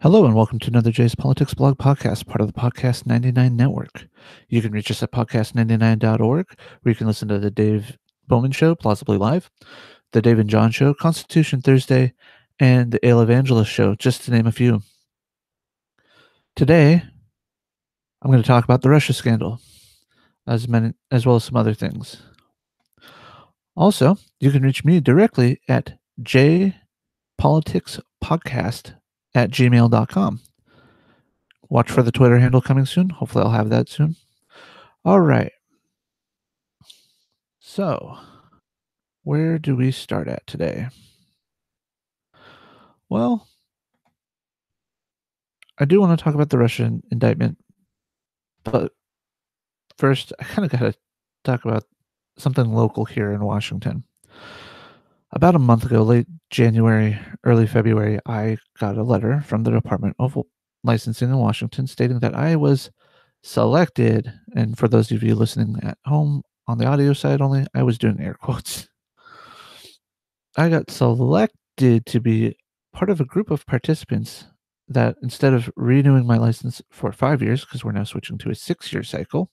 Hello and welcome to another Jay's Politics Blog podcast, part of the Podcast 99 Network. You can reach us at podcast99.org, where you can listen to the Dave Bowman Show, Plausibly Live, the Dave and John Show, Constitution Thursday, and the Ale Evangelist Show, just to name a few. Today, I'm going to talk about the Russia scandal, as well as some other things. Also, you can reach me directly at jpoliticspodcast@gmail.com. Watch for the Twitter handle coming soon. Hopefully I'll have that soon. All right. So, where do we start at today? Well, I do want to talk about the Russian indictment, but first, I kind of got to talk about something local here in Washington. About a month ago, late January, early February, I got a letter from the Department of Licensing in Washington stating that I was selected. And for those of you listening at home on the audio side only, I was doing air quotes. I got selected to be part of a group of participants that instead of renewing my license for 5 years, because we're now switching to a 6-year cycle,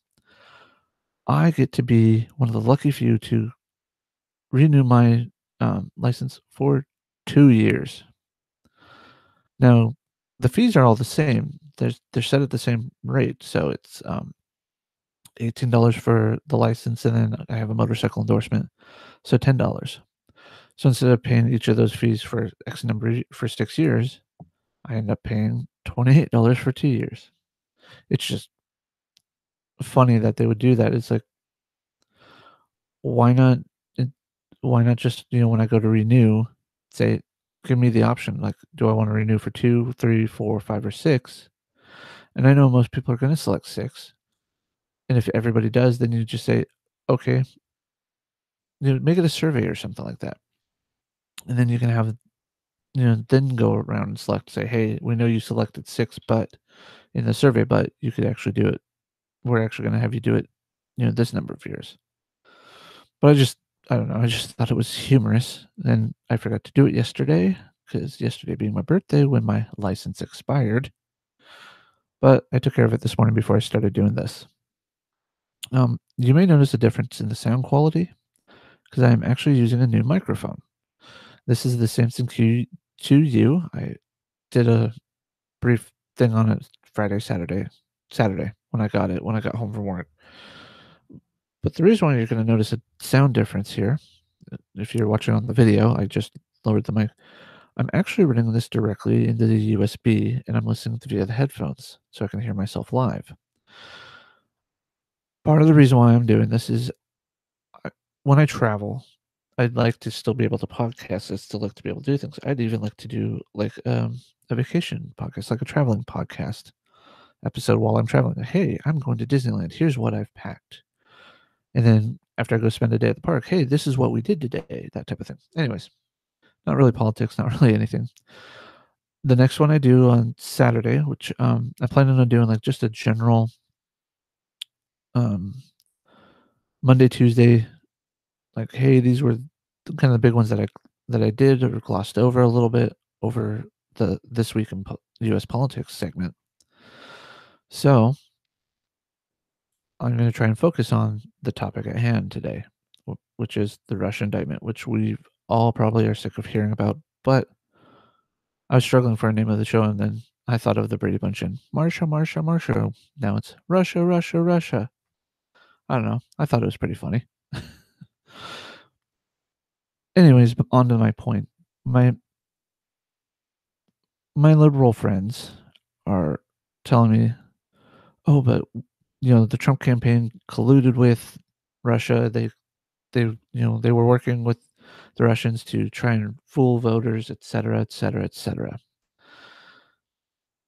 I get to be one of the lucky few to renew my license for 2 years. Now, the fees are all the same. They're set at the same rate, so it's $18 for the license, and then I have a motorcycle endorsement, so $10. So instead of paying each of those fees for X number for 6 years, I end up paying $28 for 2 years. It's just funny that they would do that. It's like, why not it why not just, when I go to renew, say, give me the option, like, do I wanna renew for 2, 3, 4, 5, or 6? And I know most people are gonna select 6, and if everybody does, then you just say, "Okay," make it a survey or something like that. And then you can have, then go around and select, say, "Hey, we know you selected 6, but in the survey, but you could actually do it. We're actually gonna have you do it, this number of years." But I don't know, I just thought it was humorous, and I forgot to do it yesterday, because yesterday being my birthday when my license expired, but I took care of it this morning before I started doing this. You may notice a difference in the sound quality, because I am actually using a new microphone. This is the Samson Q2U. I did a brief thing on it Saturday when I got it, when I got home from work. But the reason why you're gonna notice a sound difference here, if you're watching on the video, I just lowered the mic. I'm actually running this directly into the USB, and I'm listening to via the headphones, so I can hear myself live. Part of the reason why I'm doing this is I when I travel, I'd like to still be able to podcast. I'd still like to be able to do things. I'd even like to do, like, a vacation podcast, like a traveling podcast episode while I'm traveling. "Hey, I'm going to Disneyland. Here's what I've packed." And then after I go spend a day at the park, "Hey, this is what we did today," that type of thing. Anyways, not really politics, not really anything. The next one I do on Saturday, which, I plan on doing, like, just a general, um, Monday, Tuesday, like, "Hey, these were the kind of the big ones that I did or glossed over a little bit over the This Week in US Politics segment." So, I'm gonna try and focus on the topic at hand today, which is the Russia indictment, which we all probably are sick of hearing about, but I was struggling for a name of the show, and then I thought of the Brady Bunch and Marsha, Marsha, Marsha. Now it's Russia, Russia, Russia. I don't know. I thought it was pretty funny. Anyways, on to my point. My my liberal friends are telling me, "Oh, but the Trump campaign colluded with Russia. They were working with the Russians to try and fool voters, etc., etc., etc."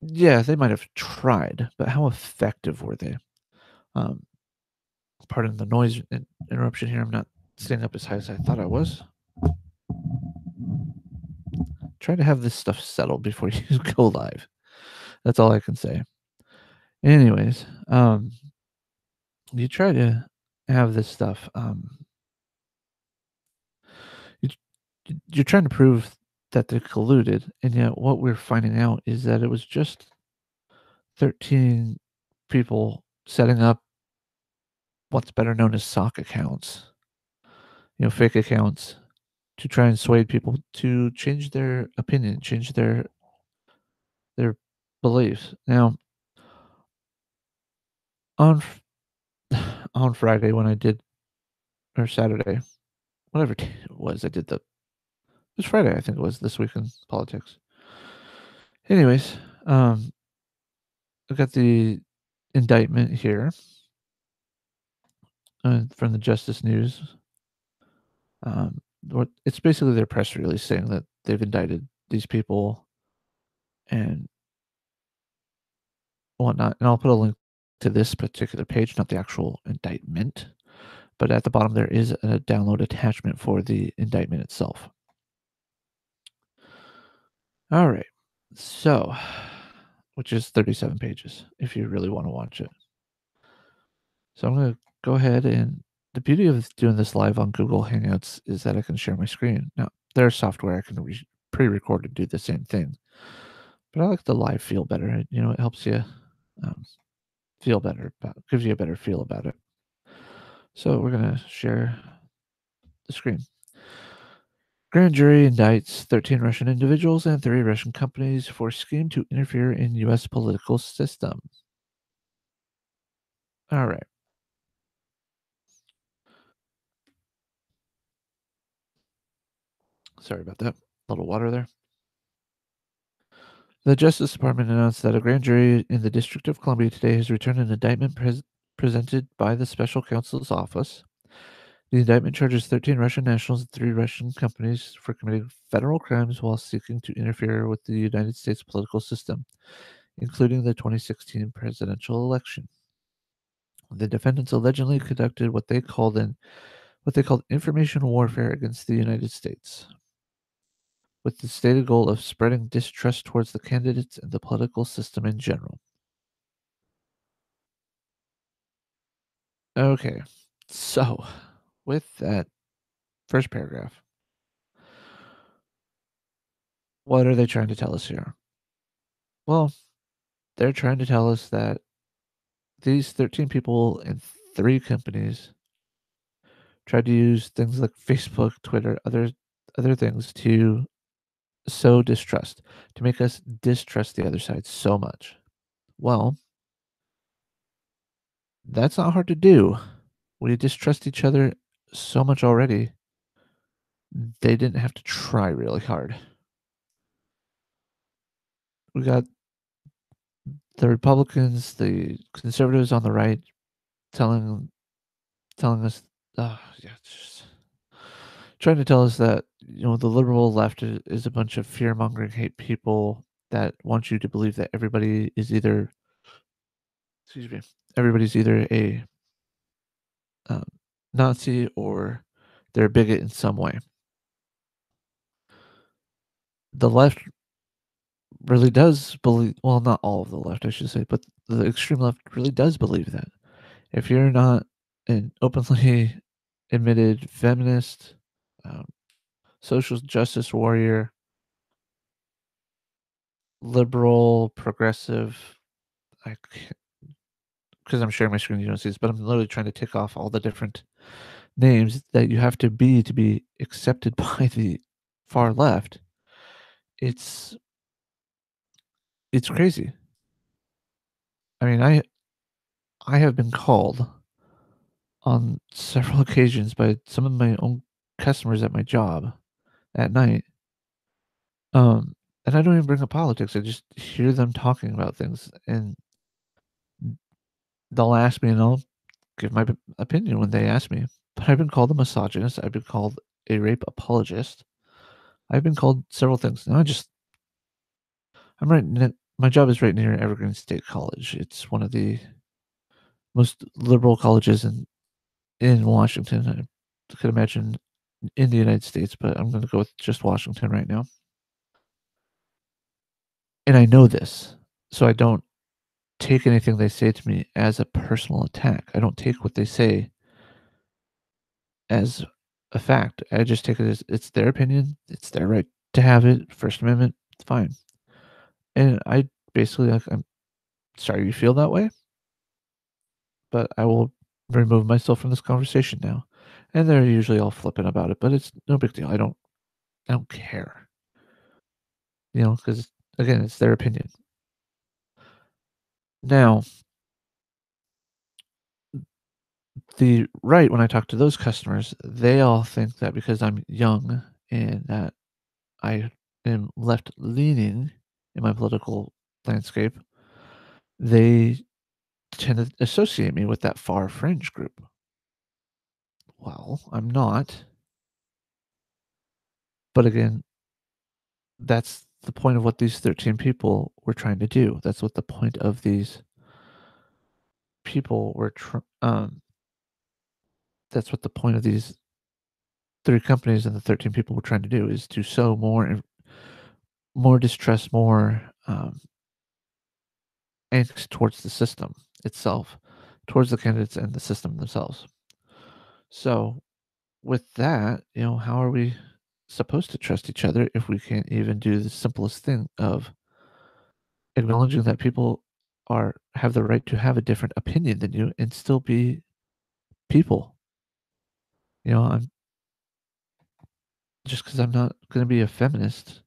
Yeah, they might have tried, but how effective were they? Um, Pardon the noise interruption here. I'm not staying up as high as I thought I was. Try to have this stuff settled before you go live. That's all I can say. Anyways, you try to have this stuff. You, you're trying to prove that they colluded, and yet what we're finding out is that it was just 13 people setting up what's better known as sock accounts, fake accounts to try and sway people to change their opinion, change their beliefs. Now, on on Friday when I did, or Saturday, whatever day it was, it was Friday, I think it was, this week in politics. Anyways, I got the indictment here from the Justice News. It's basically their press release saying that they've indicted these people and whatnot. And I'll put a link to this particular page, not the actual indictment, but at the bottom there is a download attachment for the indictment itself. All right. So, which is 37 pages if you really want to watch it. So I'm going to go ahead, and the beauty of doing this live on Google Hangouts is that I can share my screen. Now, there's software I can pre-record and do the same thing, but I like the live feel better. It helps you um, feel better, gives you a better feel about it. So we're going to share the screen. Grand jury indicts 13 Russian individuals and 3 Russian companies for scheme to interfere in U.S. political system. All right. Sorry about that. A little water there. The Justice Department announced that a grand jury in the District of Columbia today has returned an indictment presented by the Special Counsel's Office. The indictment charges 13 Russian nationals and 3 Russian companies for committing federal crimes while seeking to interfere with the United States political system, including the 2016 presidential election. The defendants allegedly conducted what they called information warfare against the United States, with the stated goal of spreading distrust towards the candidates and the political system in general. Okay, so with that first paragraph, what are they trying to tell us here? Well, they're trying to tell us that these 13 people and 3 companies tried to use things like Facebook, Twitter, other things to sow distrust, to make us distrust the other side so much. Well, that's not hard to do. We distrust each other so much already. They didn't have to try really hard. We got the Republicans, the conservatives on the right telling us, yeah, just trying to tell us that the liberal left is a bunch of fear mongering, hate people that want you to believe that everybody is either, excuse me, everybody's either a um, Nazi or they're a bigot in some way. The left really does believe, well, not all of the left, I should say, but the extreme left really does believe that. If you're not an openly admitted feminist, um, social justice warrior, liberal, progressive, I because I'm sharing my screen, you don't see this, but I'm literally trying to tick off all the different names that you have to be accepted by the far left. It's crazy. I mean, I have been called on several occasions by some of my own customers at my job at night. And I don't even bring up politics. I just hear them talking about things, and they'll ask me, and I'll give my opinion when they ask me. But I've been called a misogynist. I've been called a rape apologist. I've been called several things. And I'm right. My job is right near Evergreen State College. It's one of the most liberal colleges in Washington. I could imagine in the United States, but I'm going to go with just Washington right now. And I know this, so I don't take anything they say to me as a personal attack. I don't take what they say as a fact. I just take it as it's their opinion. It's their right to have it, First Amendment, fine. And I basically, like, I'm sorry you feel that way, but I will remove myself from this conversation now. And they're usually all flippant about it, but it's no big deal. I don't care, because again, it's their opinion. Now, the right, when I talk to those customers, they all think that because I'm young and that I am left leaning in my political landscape, they tend to associate me with that far fringe group. Well, I'm not. But again, that's the point of what these 13 people were trying to do. That's what the point of these people were that's what the point of these 3 companies and the 13 people were trying to do, is to sow more distrust, more, angst towards the system itself, towards the candidates and the system themselves. So, with that, how are we supposed to trust each other if we can't even do the simplest thing of acknowledging that people have the right to have a different opinion than you and still be people? I'm just because I'm not going to be a feminist,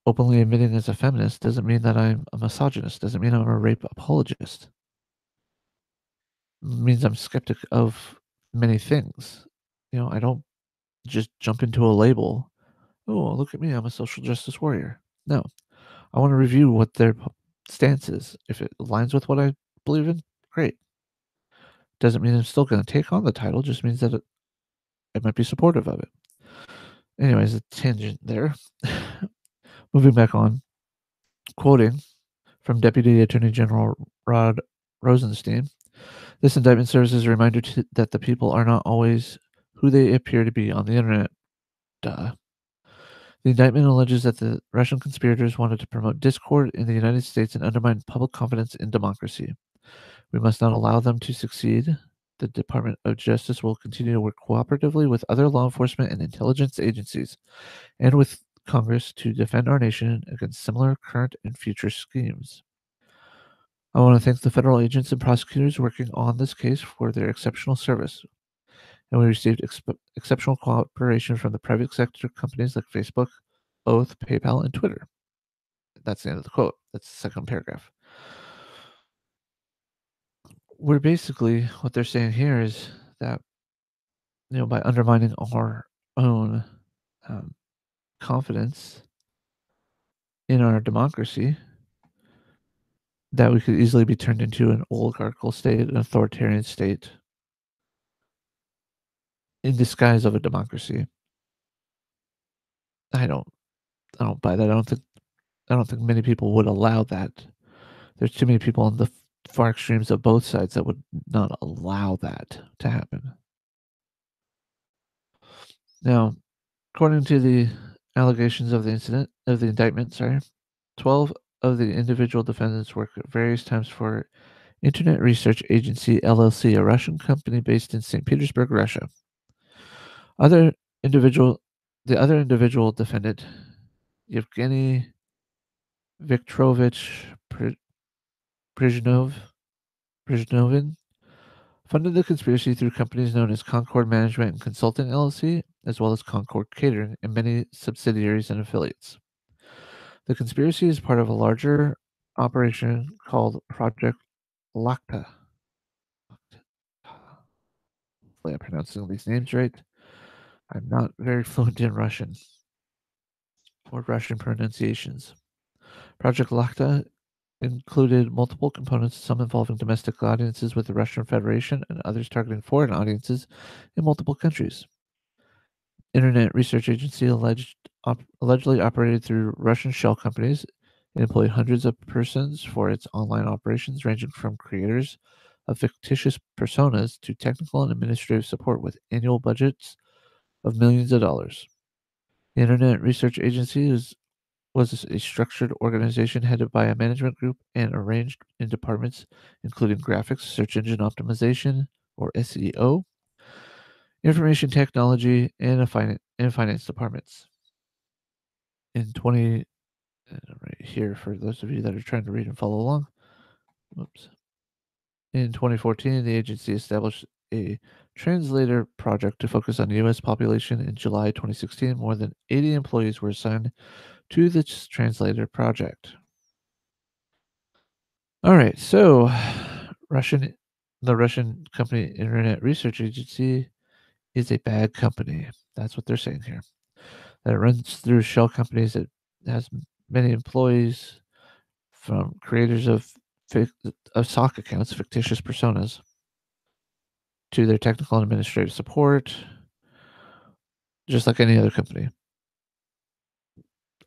openly admitting as a feminist doesn't mean that I'm a misogynist, doesn't mean I'm a rape apologist. It means I'm skeptic of many things. I don't just jump into a label. Oh, look at me, I'm a social justice warrior. No, I want to review what their stance is. If it aligns with what I believe in, great. Doesn't mean I'm still going to take on the title, just means that I might be supportive of it. Anyways, a tangent there. Moving back on, quoting from Deputy Attorney General Rod Rosenstein, this indictment serves as a reminder that the people are not always who they appear to be on the internet. Duh. The indictment alleges that the Russian conspirators wanted to promote discord in the United States and undermine public confidence in democracy. We must not allow them to succeed. The Department of Justice will continue to work cooperatively with other law enforcement and intelligence agencies and with Congress to defend our nation against similar current and future schemes. I want to thank the federal agents and prosecutors working on this case for their exceptional service. And we received exceptional cooperation from the private sector companies like Facebook, Oath, PayPal, and Twitter. That's the end of the quote. That's the second paragraph. We're basically, what they're saying here is that, by undermining our own um, confidence in our democracy, that we could easily be turned into an oligarchical state, an authoritarian state, in disguise of a democracy. I don't, I don't buy that. I don't think many people would allow that. There's too many people on the far extremes of both sides that would not allow that to happen. Now, according to the allegations of the indictment, 12 of the individual defendants worked at various times for Internet Research Agency LLC, a Russian company based in St. Petersburg, Russia. Other individual, the other individual defendant, Yevgeny Viktorovich Brezhnovin, funded the conspiracy through companies known as Concord Management and Consulting LLC, as well as Concord Catering, and many subsidiaries and affiliates. The conspiracy is part of a larger operation called Project Lakta. Hopefully, I'm pronouncing these names right. I'm not very fluent in Russian or Russian pronunciations. Project Lakta included multiple components, some involving domestic audiences with the Russian Federation and others targeting foreign audiences in multiple countries. Internet Research Agency allegedly operated through Russian shell companies. It employed hundreds of persons for its online operations, ranging from creators of fictitious personas to technical and administrative support with annual budgets of millions of dollars. The Internet Research Agency was a structured organization headed by a management group and arranged in departments including graphics, search engine optimization, or SEO, information technology, and finance departments. In 20 right here for those of you that are trying to read and follow along. Whoops. In 2014, the agency established a translator project to focus on the U.S. population. In July 2016, more than 80 employees were assigned to this translator project. All right, so the Russian company Internet Research Agency is a bad company. That's what they're saying here. That it runs through shell companies. It has many employees, from creators of sock accounts, fictitious personas, to their technical and administrative support, just like any other company.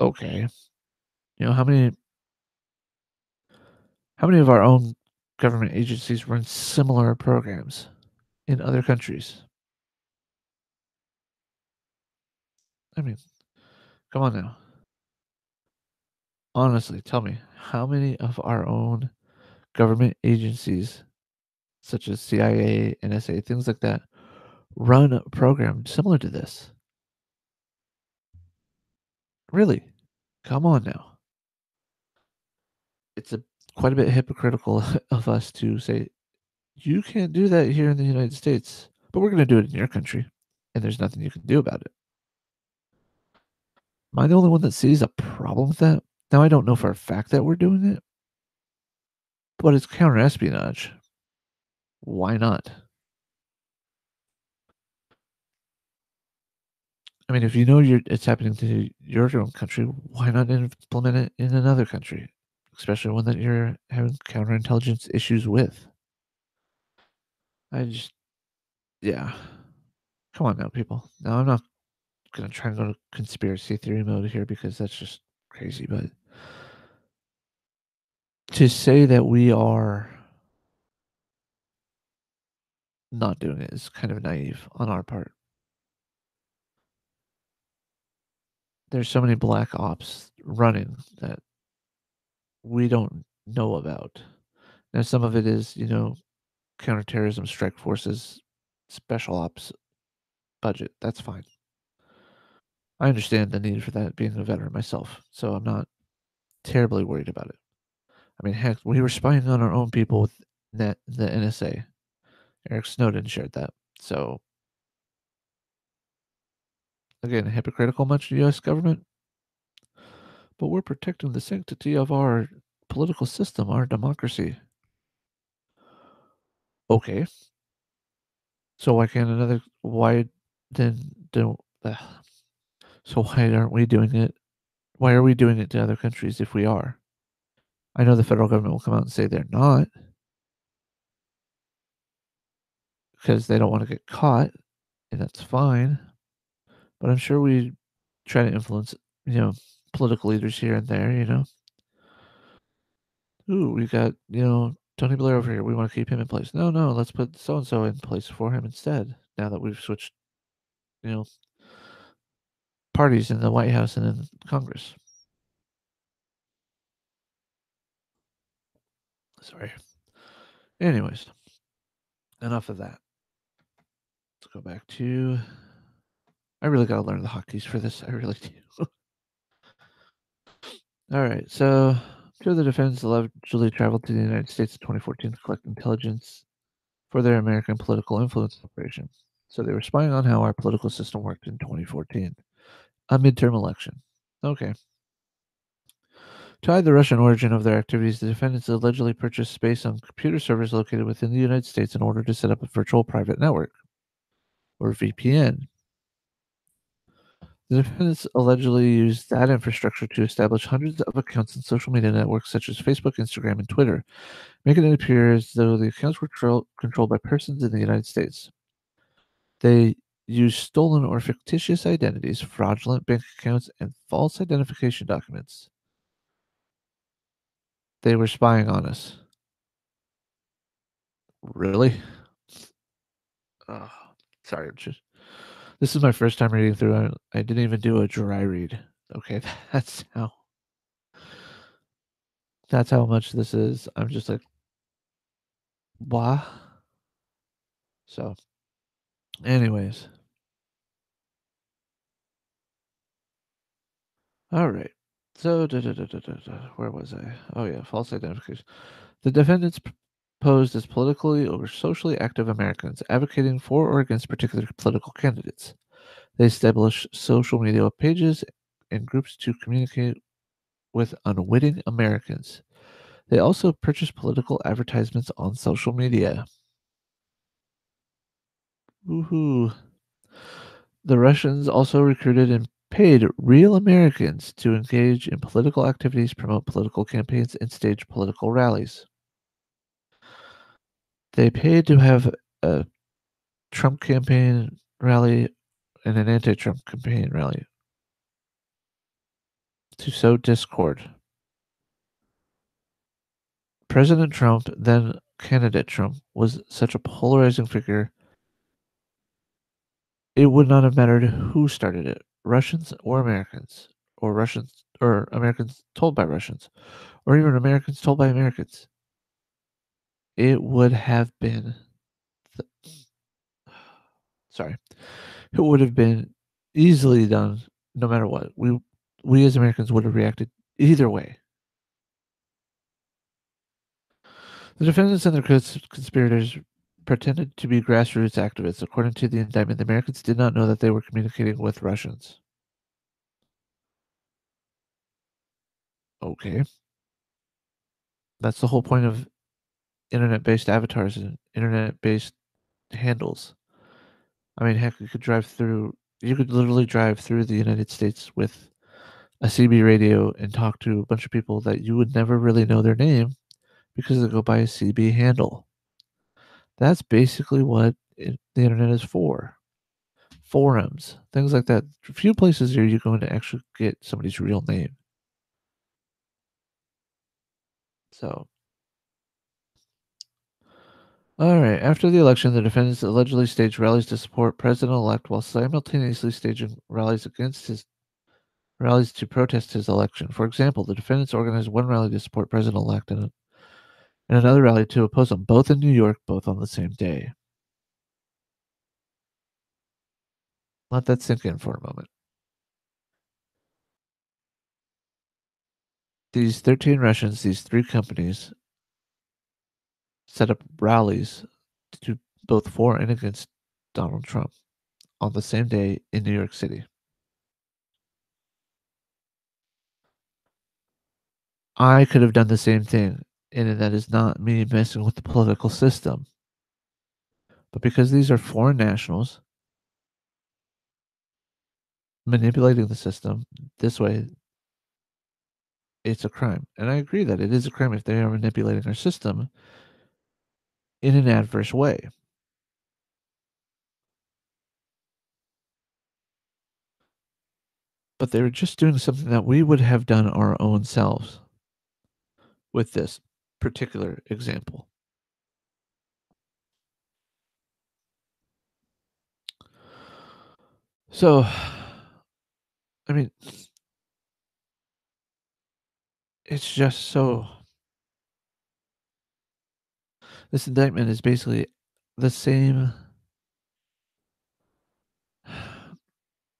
Okay, how many of our own government agencies run similar programs in other countries? I mean, come on now. Honestly, tell me, how many of our own government agencies, such as CIA, NSA, things like that, run a program similar to this? Really? Come on now. It's quite a bit hypocritical of us to say, you can't do that here in the United States, but we're going to do it in your country, and there's nothing you can do about it. Am I the only one that sees a problem with that? Now, I don't know for a fact that we're doing it, but it's counter-espionage. Why not? I mean, if you know it's happening to your own country, why not implement it in another country, especially one that you're having counterintelligence issues with? I just, yeah. Come on now, people. Now, I'm not going to try and go to conspiracy theory mode here because that's just crazy, but to say that we are not doing it is kind of naive on our part. There's so many black ops running that we don't know about. Now, some of it is, counterterrorism strike forces, special ops budget. That's fine. I understand the need for that being a veteran myself, so I'm not terribly worried about it. I mean, heck, we were spying on our own people with the NSA. Eric Snowden shared that. So, again, hypocritical much, U.S. government? But we're protecting the sanctity of our political system, our democracy. Okay. So why then don't, so why aren't we doing it? Why are we doing it to other countries if we are? I know the federal government will come out and say they're not because they don't want to get caught, and that's fine. But I'm sure we try to influence, you know, political leaders here and there. Ooh, we got, Tony Blair over here. We want to keep him in place. No, no, let's put so and so in place for him instead. Now that we've switched, you know, parties in the White House and in Congress. Sorry. Anyways, enough of that. Let's go back to. I really got to learn the hotkeys for this. I really do. All right. So, two of the defendants allegedly traveled to the United States in 2014 to collect intelligence for their American political influence operation. So, they were spying on how our political system worked in 2014, a midterm election. Okay. To hide the Russian origin of their activities, the defendants allegedly purchased space on computer servers located within the United States in order to set up a virtual private network, or VPN. The defendants allegedly used that infrastructure to establish hundreds of accounts in social media networks such as Facebook, Instagram, and Twitter, making it appear as though the accounts were controlled by persons in the United States. They used stolen or fictitious identities, fraudulent bank accounts, and false identification documents. They were spying on us. Really? Oh, sorry. This is my first time reading through it. I didn't even do a dry read. Okay, that's how much this is. I'm just like, blah. So, anyways, All right. So, where was I? Oh, yeah, false identification. The defendants posed as politically or socially active Americans advocating for or against particular political candidates. They established social media pages and groups to communicate with unwitting Americans. They also purchased political advertisements on social media. Woohoo. The Russians also recruited and paid real Americans to engage in political activities, promote political campaigns, and stage political rallies. They paid to have a Trump campaign rally and an anti Trump campaign rally to sow discord. President Trump, then candidate Trump, was such a polarizing figure, it would not have mattered who started it, Russians or Americans, or Russians or Americans told by Russians, or even Americans told by Americans. It would have been, sorry, it would have been easily done no matter what. We as Americans would have reacted either way. The defendants and their conspirators pretended to be grassroots activists. According to the indictment, the Americans did not know that they were communicating with Russians. Okay. That's the whole point of internet based avatars and internet based handles. I mean, heck, you could literally drive through the United States with a CB radio and talk to a bunch of people that you would never really know their name because they go by a CB handle. That's basically what the internet is for. Forums, things like that. Few places are you going to actually get somebody's real name. So, all right. After the election, the defendants allegedly staged rallies to support President-elect while simultaneously staging rallies to protest his election. For example, the defendants organized one rally to support President-elect and another rally to oppose him, both in New York, both on the same day. Let that sink in for a moment. These 13 Russians, these three companies, set up rallies to both for and against Donald Trump on the same day in New York City. I could have done the same thing, and that is not me messing with the political system. But because these are foreign nationals manipulating the system this way, it's a crime. And I agree that it is a crime if they are manipulating our system in an adverse way. But they were just doing something that we would have done our own selves with this particular example. So, I mean, it's just so. This indictment is basically the same.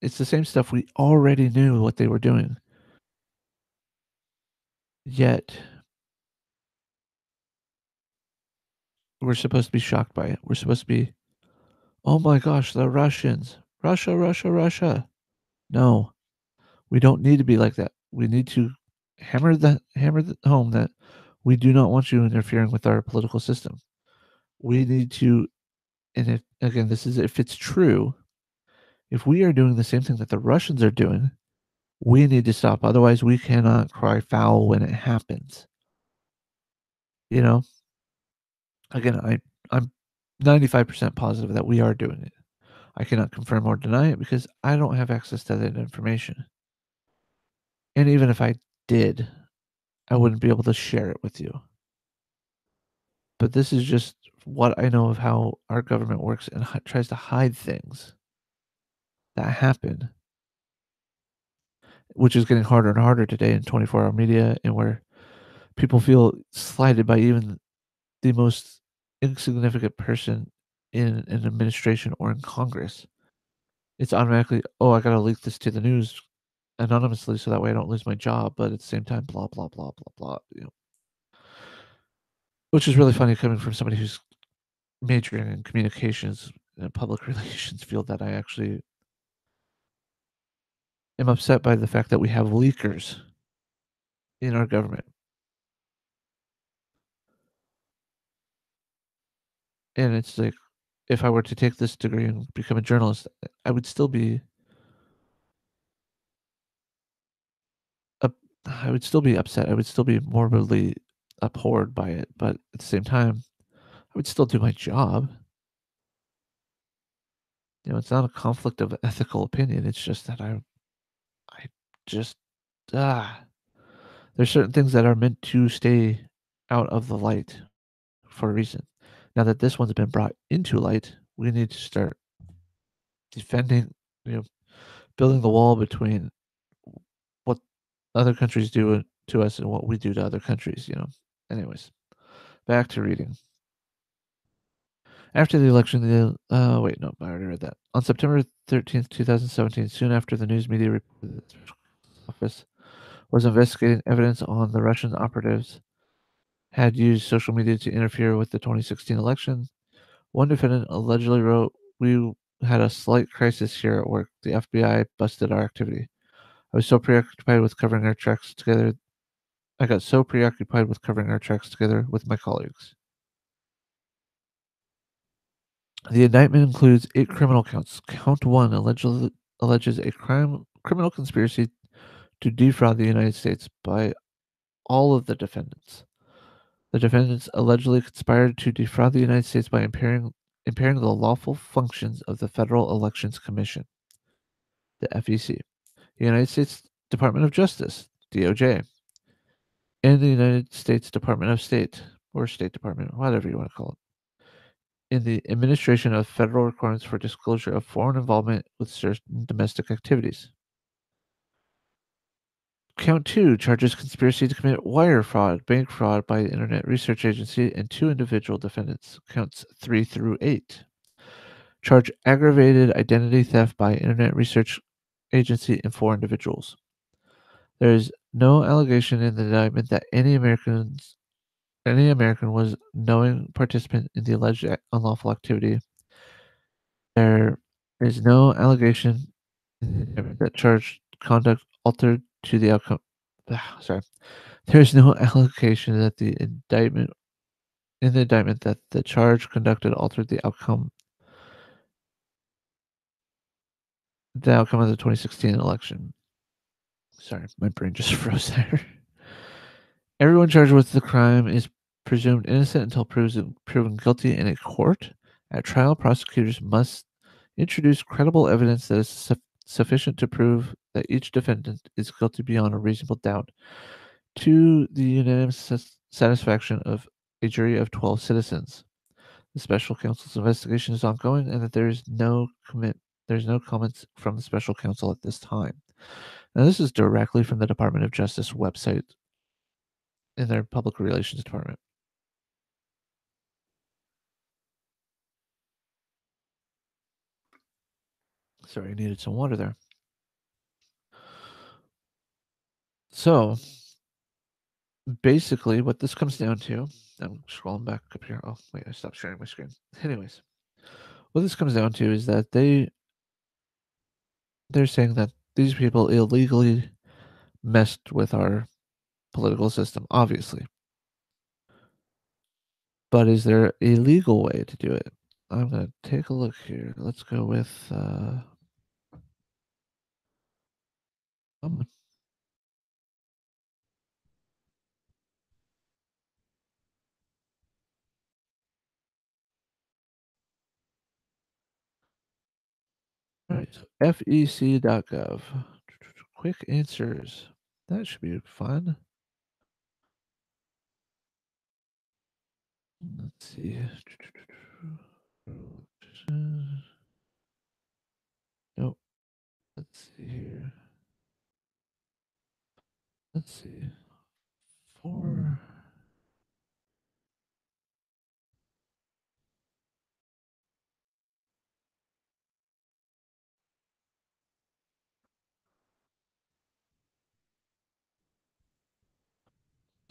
It's the same stuff we already knew what they were doing. Yet, we're supposed to be shocked by it. We're supposed to be, oh my gosh, the Russians. Russia, Russia, Russia. No, we don't need to be like that. We need to hammer the home that we do not want you interfering with our political system. We need to, and if again, this is if it's true, if we are doing the same thing that the Russians are doing, we need to stop. Otherwise, we cannot cry foul when it happens. You know, again, I'm 95% positive that we are doing it. I cannot confirm or deny it because I don't have access to that information. And even if I did, I wouldn't be able to share it with you. But this is just what I know of how our government works and tries to hide things that happen, which is getting harder and harder today in 24-hour media and where people feel slighted by even the most insignificant person in an administration or in Congress. It's automatically, oh, I got to leak this to the news anonymously so that way I don't lose my job, but at the same time, blah, blah, blah, blah, blah, which is really funny coming from somebody who's majoring in communications and public relations field that I actually am upset by the fact that we have leakers in our government. And it's like, if I were to take this degree and become a journalist, I would still be up I would still be upset. I would still be morbidly abhorred by it, but at the same time, I would still do my job. It's not a conflict of ethical opinion. It's just that I just ah, there's certain things that are meant to stay out of the light for a reason. Now that this one's been brought into light, we need to start defending, you know, building the wall between what other countries do to us and what we do to other countries. Anyways, back to reading. After the election, wait, no, I already read that. On September 13th, 2017, soon after the news media reported that the Special Office was investigating evidence on the Russian operatives had used social media to interfere with the 2016 election, one defendant allegedly wrote, "We had a slight crisis here at work. The FBI busted our activity. I was so preoccupied with covering our tracks together. I got so preoccupied with covering our tracks together with my colleagues." The indictment includes 8 criminal counts. Count 1 alleges a criminal conspiracy to defraud the United States by all of the defendants. The defendants allegedly conspired to defraud the United States by impairing the lawful functions of the Federal Elections Commission, the FEC, the United States Department of Justice, DOJ, and the United States Department of State, or State Department, whatever you want to call it, in the administration of federal requirements for disclosure of foreign involvement with certain domestic activities. Count 2 charges conspiracy to commit wire fraud, bank fraud by the Internet Research Agency, and 2 individual defendants. Counts 3 through 8 charge aggravated identity theft by Internet Research Agency and 4 individuals. There is no allegation in the indictment that any American was knowing participant in the alleged unlawful activity. There is no allegation that charged conduct altered to the outcome. Sorry. There is no allegation that the indictment that the charge conducted altered the outcome of the 2016 election. Sorry, my brain just froze there. Everyone charged with the crime is presumed innocent until proven guilty in a court. At trial, prosecutors must introduce credible evidence that is sufficient to prove that each defendant is guilty beyond a reasonable doubt, to the unanimous satisfaction of a jury of 12 citizens. The special counsel's investigation is ongoing, and that there's no comments from the special counsel at this time. Now, this is directly from the Department of Justice website in their public relations department. Sorry, I needed some water there. So, basically, what this comes down to, I'm scrolling back up here. Oh, wait, I stopped sharing my screen. Anyways, what this comes down to is that they're saying that these people illegally messed with our political system, obviously. But is there a legal way to do it? I'm gonna take a look here. Let's go with um, all right, so fec.gov. Quick answers. That should be fun. Let's see. Nope. Let's see here. Let's see. Four.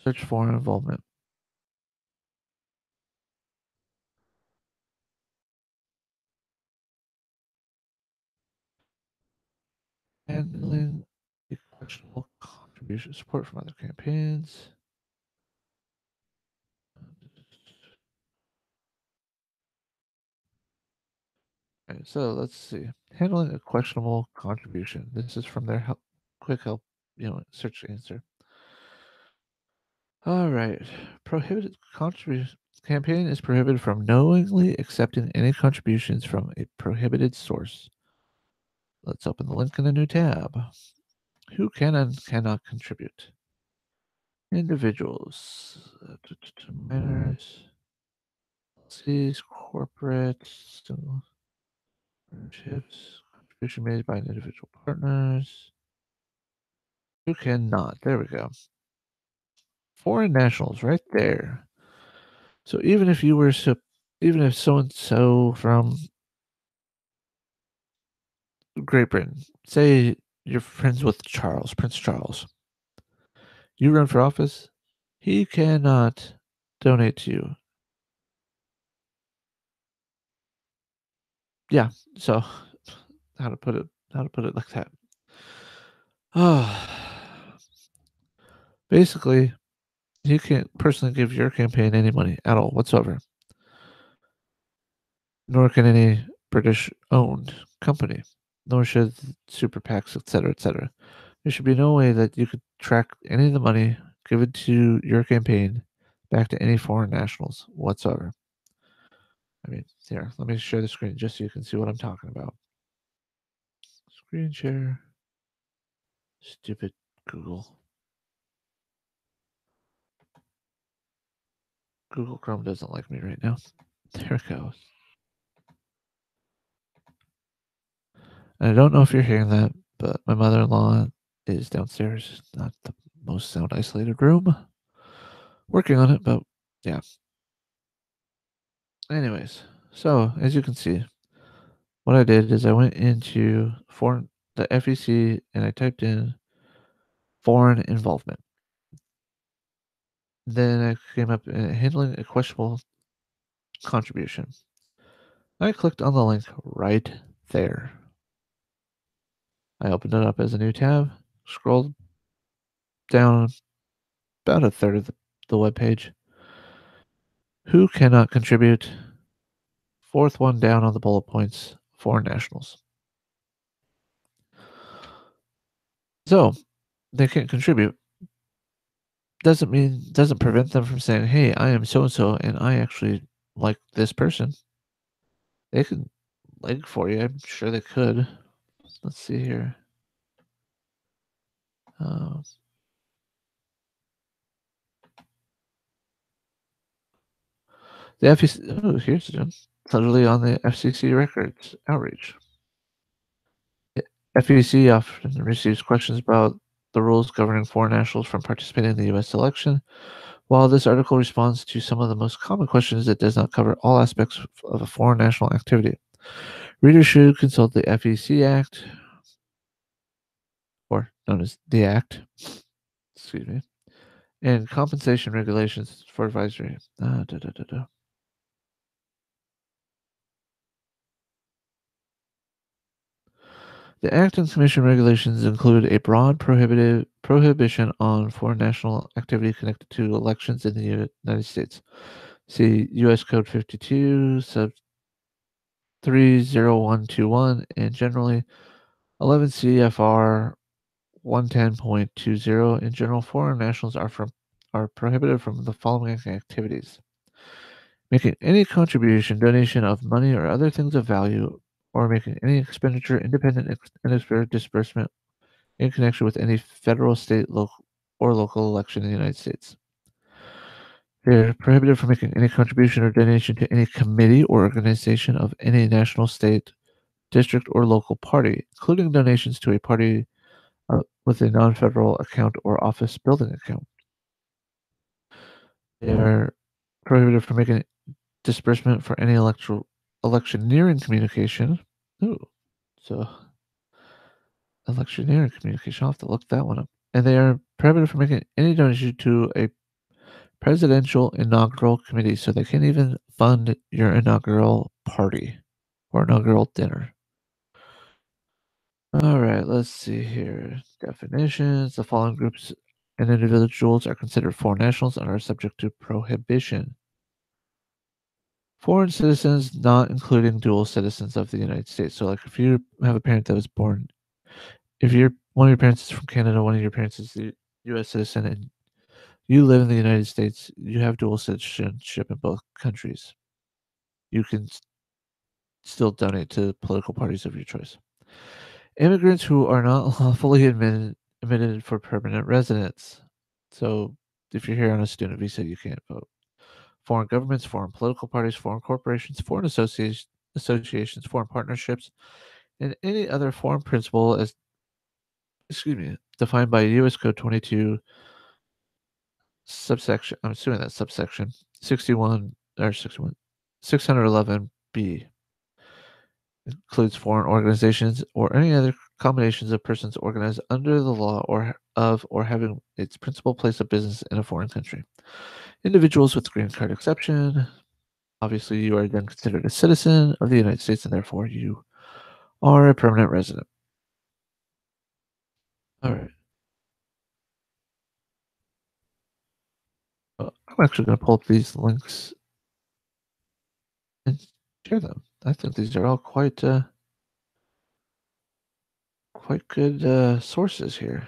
Search foreign involvement. Handling questionable contribution support from other campaigns. Okay, so let's see. Handling a questionable contribution. This is from their quick help, search answer. All right. Prohibited contribution campaign is prohibited from knowingly accepting any contributions from a prohibited source. Let's open the link in a new tab. Who can and cannot contribute? Individuals, minors, LLCs, corporates, partnerships, contribution made by individual partners. Who cannot? There we go. Foreign nationals, right there. So even if you were even if so and so from Great Britain, say you're friends with Charles, Prince Charles, you run for office, he cannot donate to you. Yeah. So how to put it? How to put it like that? Basically, you can't personally give your campaign any money at all whatsoever, nor can any British-owned company, nor should super PACs, etc., etc. There should be no way that you could track any of the money given to your campaign back to any foreign nationals whatsoever. I mean, here, let me share the screen just so you can see what I'm talking about. Screen share. Stupid Google. Google Chrome doesn't like me right now. There it goes. And I don't know if you're hearing that, but my mother-in-law is downstairs, not the most sound isolated room. Working on it, but yeah. Anyways, so as you can see, what I did is I went into the FEC and I typed in foreign involvement. Then I came up handling a questionable contribution. I clicked on the link right there. I opened it up as a new tab, scrolled down about a third of the web page. Who cannot contribute? Fourth one down on the bullet points, foreign nationals. So they can't contribute. Doesn't prevent them from saying, "Hey, I am so and so, and I actually like this person." They could link for you. I'm sure they could. Let's see here. Uh, the FEC. Oh, here's one. Totally on the FCC records outreach. FEC often receives questions about the rules governing foreign nationals from participating in the U.S. election. While this article responds to some of the most common questions, it does not cover all aspects of a foreign national activity. Readers should consult the FEC Act, or known as the Act, excuse me, and compensation regulations for advisory. The Act and Commission regulations include a broad prohibition on foreign national activity connected to elections in the United States. See U.S. Code 52, sub 30121, and generally 11 CFR 110.20. In general, foreign nationals are prohibited from the following activities: making any contribution, donation of money or other things of value, or making any expenditure, independent and disbursement in connection with any federal, state, local, or local election in the United States. They're prohibited from making any contribution or donation to any committee or organization of any national, state, district, or local party, including donations to a party with a non-federal account or office building account. They are prohibited from making disbursement for any electioneering communication. Ooh, so electioneering communication. I'll have to look that one up. And they are prohibited from making any donation to a Presidential Inaugural Committee, so they can't even fund your inaugural party or inaugural dinner. All right, let's see here. Definitions. The following groups and individuals are considered foreign nationals and are subject to prohibition. Foreign citizens, not including dual citizens of the United States. So, like, if you have a parent that was born, if you're one of your parents is from Canada, one of your parents is the U.S. citizen, and you live in the United States, you have dual citizenship in both countries. You can still donate to political parties of your choice. Immigrants who are not lawfully admitted for permanent residence. So, if you're here on a student visa, you can't vote. Foreign governments, foreign political parties, foreign corporations, foreign associations, foreign partnerships, and any other foreign principle as defined by U.S. Code 22 subsection. I'm assuming that's subsection 61 or 61 611B includes foreign organizations or any other combinations of persons organized under the law or having its principal place of business in a foreign country. Individuals with green card exception. Obviously, you are then considered a citizen of the United States, and therefore you are a permanent resident. All right. I'm actually going to pull up these links and share them. I think these are all quite good sources here.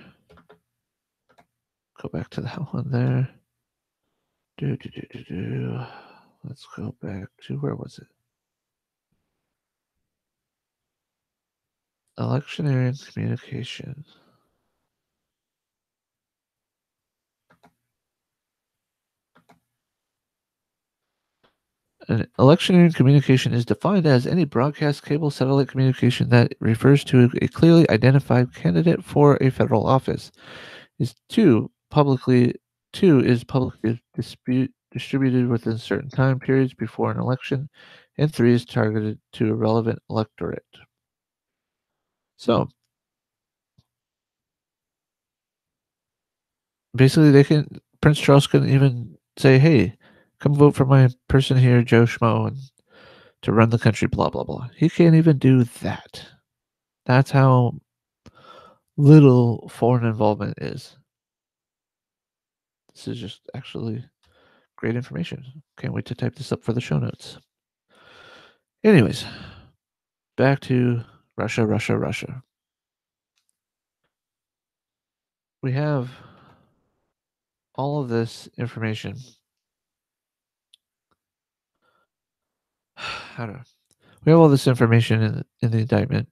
Go back to that one there. Do, do, do, do, do. Let's go back to where was it? Electioneering communication. An electioneering communication is defined as any broadcast cable satellite communication that refers to a clearly identified candidate for a federal office. Is two is publicly distributed within certain time periods before an election, and three is targeted to a relevant electorate. So basically, they can Prince Charles can even say, "Hey, come vote for my person here, Joe Schmo, and to run the country." Blah blah blah. He can't even do that. That's how little foreign involvement is. This is just actually great information. Can't wait to type this up for the show notes. Anyways, back to Russia, Russia, Russia. We have all of this information. How do we have all this information in the indictment?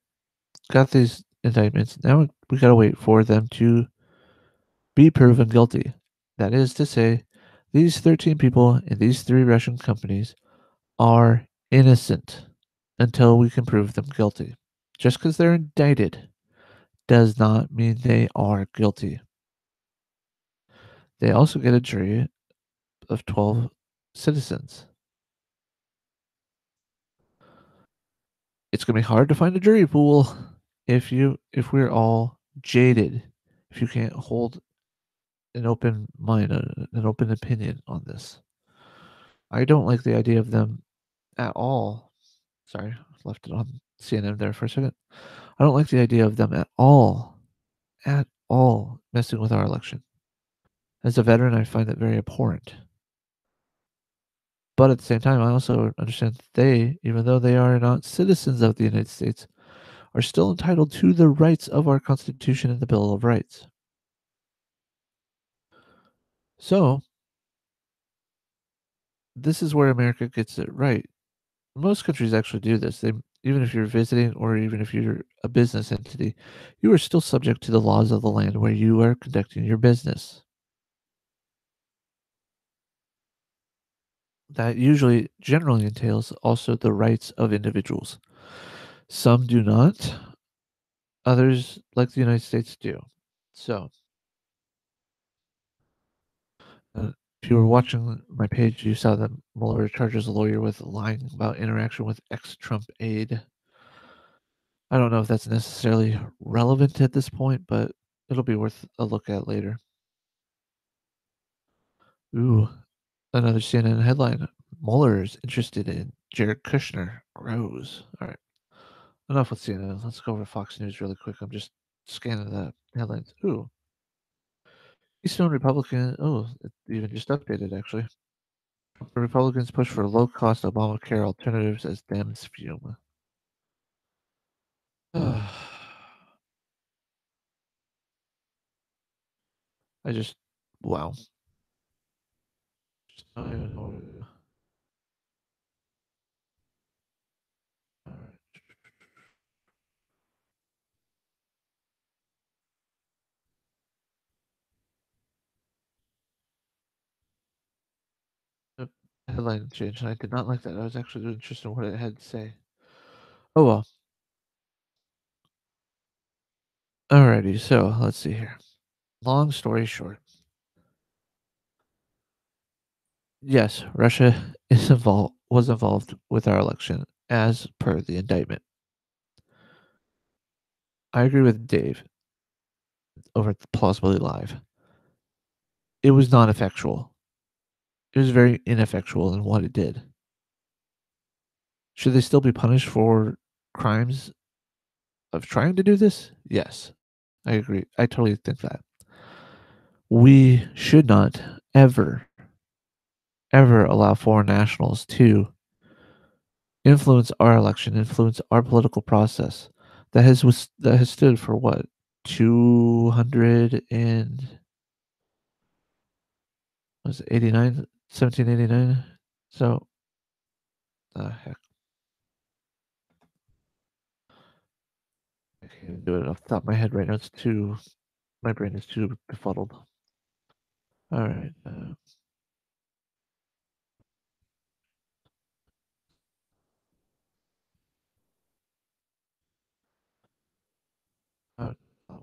Got these indictments. Now we gotta wait for them to be proven guilty. That is to say, these 13 people in these three Russian companies are innocent until we can prove them guilty. Just because they're indicted does not mean they are guilty. They also get a jury of 12 citizens. It's going to be hard to find a jury pool if we're all jaded, if you can't hold an open mind, an open opinion on this. I don't like the idea of them at all. Sorry, left it on CNN there for a second. I don't like the idea of them at all, messing with our election. As a veteran, I find that very abhorrent. But at the same time, I also understand that they, even though they are not citizens of the United States, are still entitled to the rights of our Constitution and the Bill of Rights. So, this is where America gets it right. Most countries actually do this. Even if you're visiting or even if you're a business entity, you are still subject to the laws of the land where you are conducting your business. That usually generally entails also the rights of individuals. Some do not, others, like the United States, do. So, uh, if you were watching my page, you saw that Mueller charges a lawyer with lying about interaction with ex-Trump aide. I don't know if that's necessarily relevant at this point, but it'll be worth a look at later. Ooh, Another CNN headline: Mueller is interested in Jared Kushner grows. All right, enough with CNN. Let's go over to Fox News really quick. I'm just scanning the headlines. Ooh, Keystone Republican. Oh, it even just updated actually. Republicans push for low-cost Obamacare alternatives as Dems fume. I just, wow. Just don't even know the headline change, and I did not like that. I was actually interested in what it had to say. Oh well. Alrighty, so let's see here. Long story short, yes, Russia was involved with our election as per the indictment. I agree with Dave over at Plausibly Live. It was not effectual. It was very ineffectual in what it did. Should they still be punished for crimes of trying to do this? Yes, I agree. I totally think that. We should not ever allow foreign nationals to influence our election, influence our political process that has stood for what 200 and was it 89 1789. So heck, I can't even do it off the top of my head right now. It's too my brain is too befuddled. All right, uh,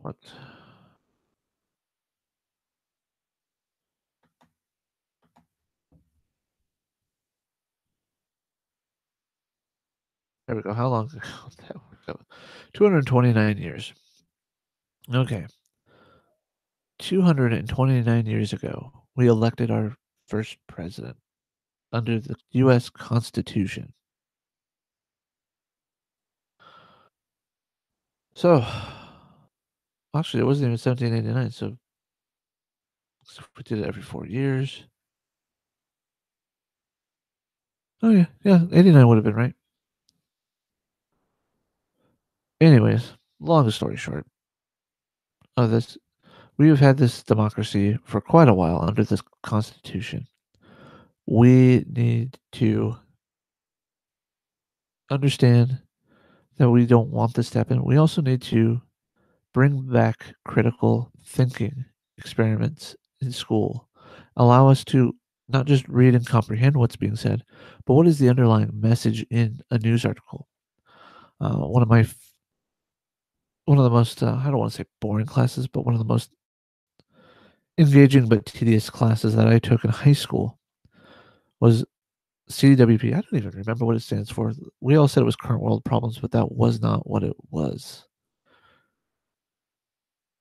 what? There we go. How long ago? 229 years. Okay. 229 years ago, we elected our first president under the U.S. Constitution. So, actually, it wasn't even 1789. So if we did it every 4 years. Oh, yeah. Yeah. 89 would have been right. Anyways, long story short, this we have had this democracy for quite a while under this Constitution. We need to understand that we don't want this to happen. We also need to bring back critical thinking experiments in school. Allow us to not just read and comprehend what's being said, but what is the underlying message in a news article. One of my one of the most I don't want to say boring classes, but one of the most engaging but tedious classes that I took in high school was CWP. I don't even remember what it stands for. We all said it was current world problems, but that was not what it was.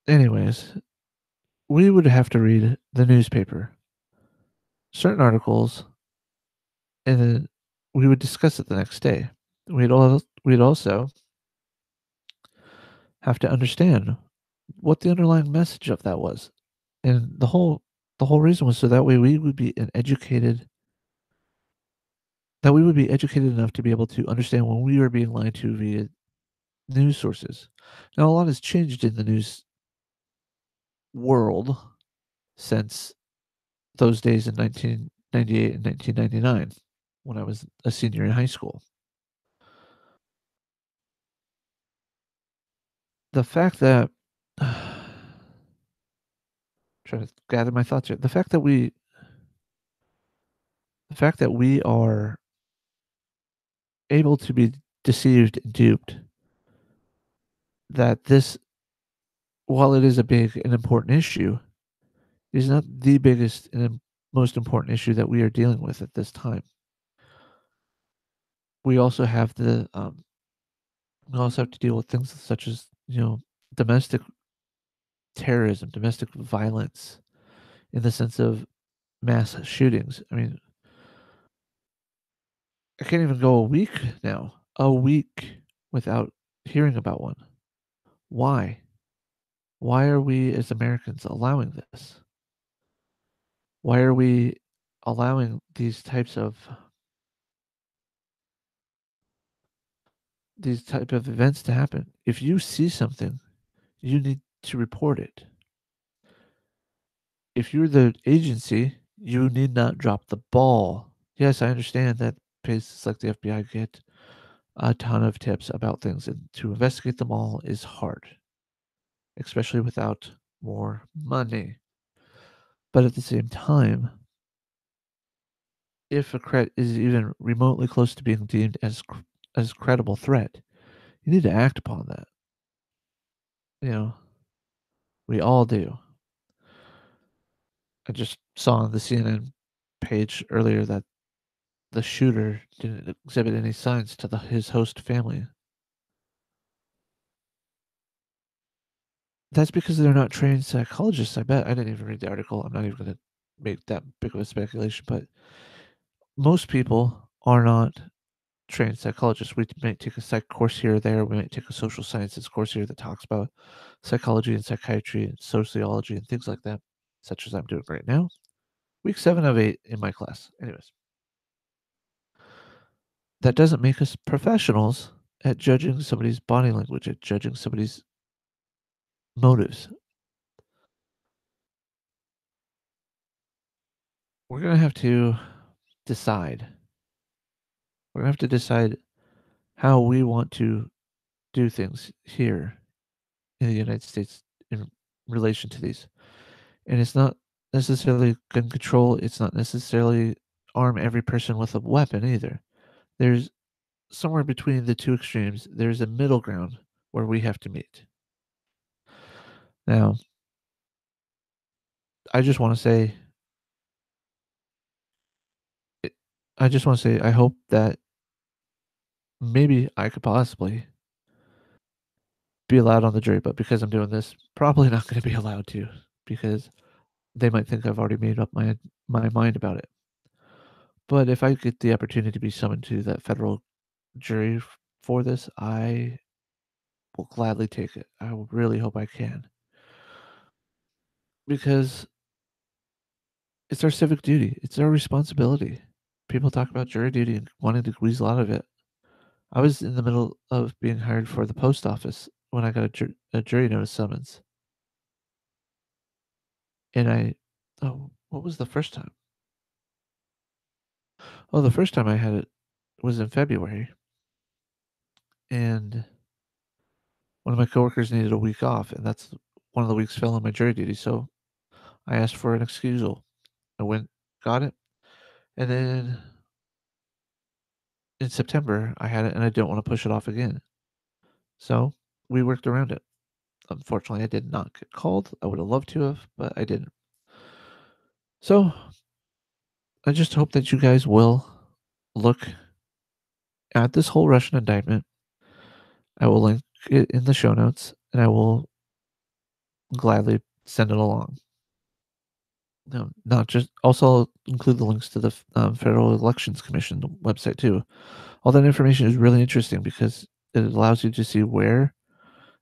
Anyways, we would have to read the newspaper, certain articles, and then we would discuss it the next day. We'd also have to understand what the underlying message of that was, and the whole reason was so that way we would be an educated that we would be educated enough to be able to understand when we were being lied to via news sources. Now, a lot has changed in the news world since those days in 1998 and 1999 when I was a senior in high school. The fact that trying to gather my thoughts here. The fact that we are able to be deceived and duped, that this, while it is a big and important issue, is not the biggest and most important issue that we are dealing with at this time. We also have we also have to deal with things such as domestic terrorism, domestic violence, in the sense of mass shootings. I mean, I can't even go a week without hearing about one. Why? Why are we as Americans allowing this? Why are we allowing these type of events to happen? If you see something, you need to report it. If you're the agency, you need not drop the ball. Yes, I understand that places like the FBI get a ton of tips about things, and to investigate them all is hard, especially without more money. But at the same time, if a threat is even remotely close to being deemed as credible threat, you need to act upon that. You know, we all do. I just saw on the CNN page earlier that the shooter didn't exhibit any signs to his host family. That's because they're not trained psychologists, I bet. I didn't even read the article. I'm not even going to make that big of a speculation, but most people are not trained psychologists. We might take a psych course here or there. We might take a social sciences course here that talks about psychology and psychiatry and sociology and things like that, such as I'm doing right now. Week 7 of 8 in my class. Anyways, that doesn't make us professionals at judging somebody's body language, at judging somebody's motives. We're going to have to decide. We're going to have to decide how we want to do things here in the United States in relation to these. And it's not necessarily gun control, it's not necessarily arm every person with a weapon either. There's somewhere between the two extremes, there's a middle ground where we have to meet. Now, I just want to say, I just want to say, I hope that maybe I could possibly be allowed on the jury, but because I'm doing this, probably not going to be allowed to because they might think I've already made up my mind about it. But if I get the opportunity to be summoned to that federal jury for this, I will gladly take it. I really hope I can because it's our civic duty. It's our responsibility. People talk about jury duty and wanting to weasel out of it. I was in the middle of being hired for the post office when I got a jury notice summons, and what was the first time? Oh, the first time I had it was in February, and one of my coworkers needed a week off, and that's one of the weeks fell on my jury duty. So I asked for an excusal. I went, got it, and then in September I had it, and I don't want to push it off again. So we worked around it. Unfortunately, I did not get called. I would have loved to have, but I didn't. So I just hope that you guys will look at this whole Russian indictment. I will link it in the show notes, and I will gladly send it along. No, not just also include the links to the Federal Elections Commission website too. All that information is really interesting because it allows you to see where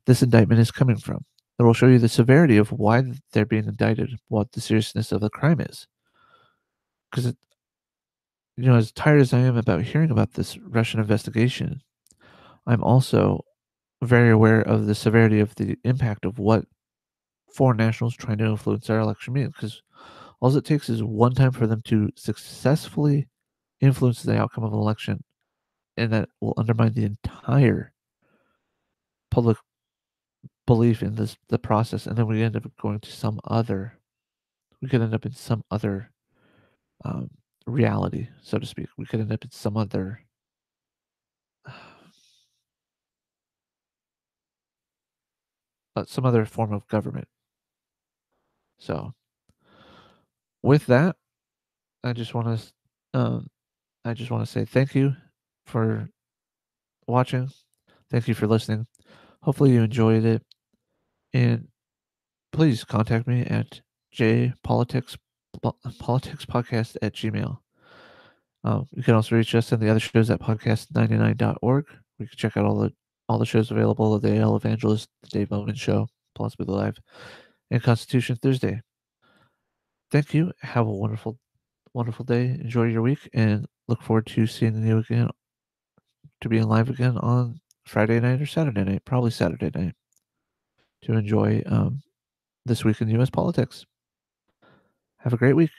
this indictment is coming from. It will show you the severity of why they're being indicted, what the seriousness of the crime is. Because, as tired as I am about hearing about this Russian investigation, I'm also very aware of the severity of the impact of what foreign nationals trying to influence our election means. Because all it takes is one time for them to successfully influence the outcome of an election, and that will undermine the entire public belief in the process, and then we end up going to we could end up in some other um, reality, so to speak. We could end up in some other form of government. So, with that, I just want to, say thank you for watching. Thank you for listening. Hopefully, you enjoyed it, and please contact me at jpolitics politicspodcast at Gmail. You can also reach us and the other shows at podcast99.org. We can check out all the shows available: the AL Evangelist, the Dave Bowman Show, Possibly the Live, and Constitution Thursday. Thank you. Have a wonderful day. Enjoy your week, and look forward to seeing you again, to being live again on Friday night or Saturday night, probably Saturday night, to enjoy this week in U.S. politics. Have a great week.